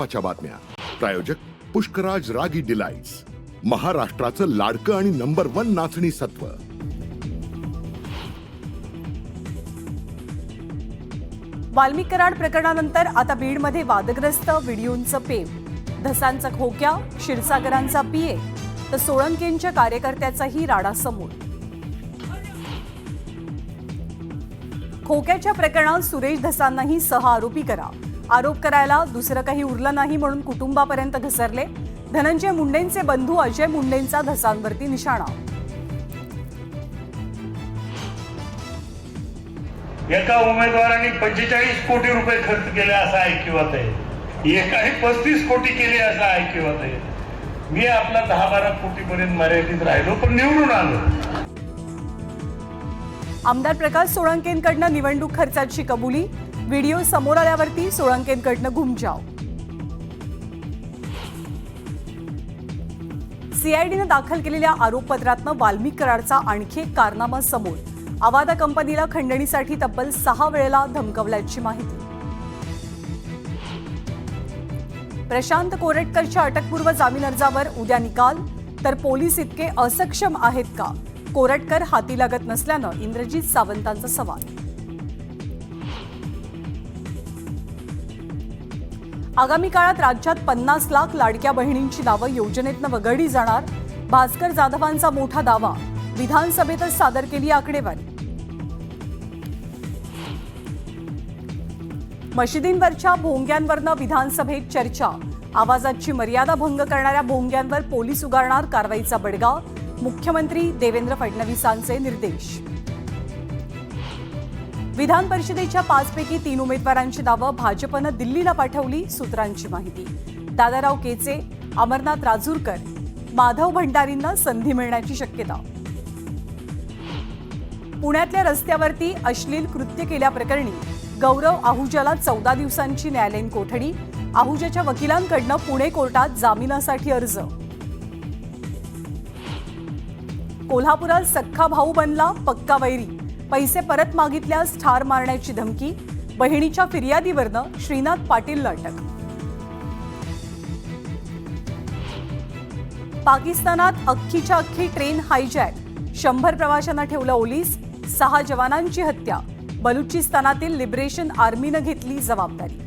महत्त्वाच्या बातम्या. प्रायोजक पुष्कराज रागी डिलाइट्स, महाराष्ट्राचं लाडकं आणि नंबर 1 नाचणी सत्व. वाल्मिक कराड प्रकरणानंतर आता बीडमध्ये वादग्रस्त व्हिडिओंचं पेव. धसांचा खोक्या, क्षीरसागरांचा पीए तर सोळंकेंच्या कार्यकर्त्याचाही राडा समोर. खोक्याच्या प्रकरणात सुरेश धसांनाही सह आरोपी करा. आरोप करायला दुसरं काही उरलं नाही म्हणून कुटुंबापर्यंत घसरले. धनंजय मुंडेंचे बंधू अजय मुंडेंचा धसांवरती निशाणा. एका उमेदवारांनी 45 कोटी रुपये खर्च केले असं ऐकिवात आहे, एकाने 35 कोटी केले असं ऐकिवात आहे. मी आपला 10-12 कोटीपर्यंत मर्यादित राहिलो पण निवडून आलो. आमदार प्रकाश सोळंकेंकडनं निवडणूक खर्चाची कबुली. व्हिडिओ समोर आल्यावरती सोळंकेंकडनं घुमजाव. सीआयडीनं दाखल केलेल्या आरोपपत्रातनं वाल्मिक कराडचा आणखी एक कारनामा समोर. अवादा कंपनीला खंडणीसाठी तब्बल 6 वेळेला धमकावल्याची माहिती. प्रशांत कोरटकरच्या अटकपूर्व जामीन अर्जावर उद्या निकाल. तर पोलीस इतके असक्षम आहेत का? कोरटकर हाती लागत नसल्यानं इंद्रजित सावंतांचा सवाल. आगामी काळात राज्यात 50 लाख लाडक्या बहिणींची नावं योजनेतनं वगळली जाणार. भास्कर जाधवांचा मोठा दावा. विधानसभेतच सादर केली आकडेवारी. मशिदींवरच्या भोंग्यांवरनं विधानसभेत चर्चा. आवाजाची मर्यादा भंग करणाऱ्या भोंग्यांवर पोलीस उगारणार कारवाईचा बडगा. मुख्यमंत्री देवेंद्र फडणवीसांचे निर्देश. विधान परिषदेच्या 5 पैकी 3 उमेदवारांची नावं भाजपनं दिल्लीला पाठवली. सूत्रांची माहिती. दादाराव केचे, अमरनाथ राजूरकर, माधव भंडारींना संधी मिळण्याची शक्यता. पुण्यातल्या रस्त्यावरती अश्लील कृत्य केल्याप्रकरणी गौरव आहुजाला 14 दिवसांची न्यायालयीन कोठडी. आहुजाच्या वकिलांकडनं पुणे कोर्टात जामिनासाठी अर्ज. कोल्हापुरात सख्खा भाऊ बनला पक्का वैरी. पैसे परत मागितल्यास ठार मारण्याची धमकी. बहिणीच्या फिर्यादीवरनं श्रीनाथ पाटीलला अटक. पाकिस्तानात अख्खीच्या अख्खी ट्रेन हायजॅक. 100 प्रवाशांना ठेवलं ओलीस. 6 जवानांची हत्या. बलुचिस्तानातील लिबरेशन आर्मीनं घेतली जबाबदारी.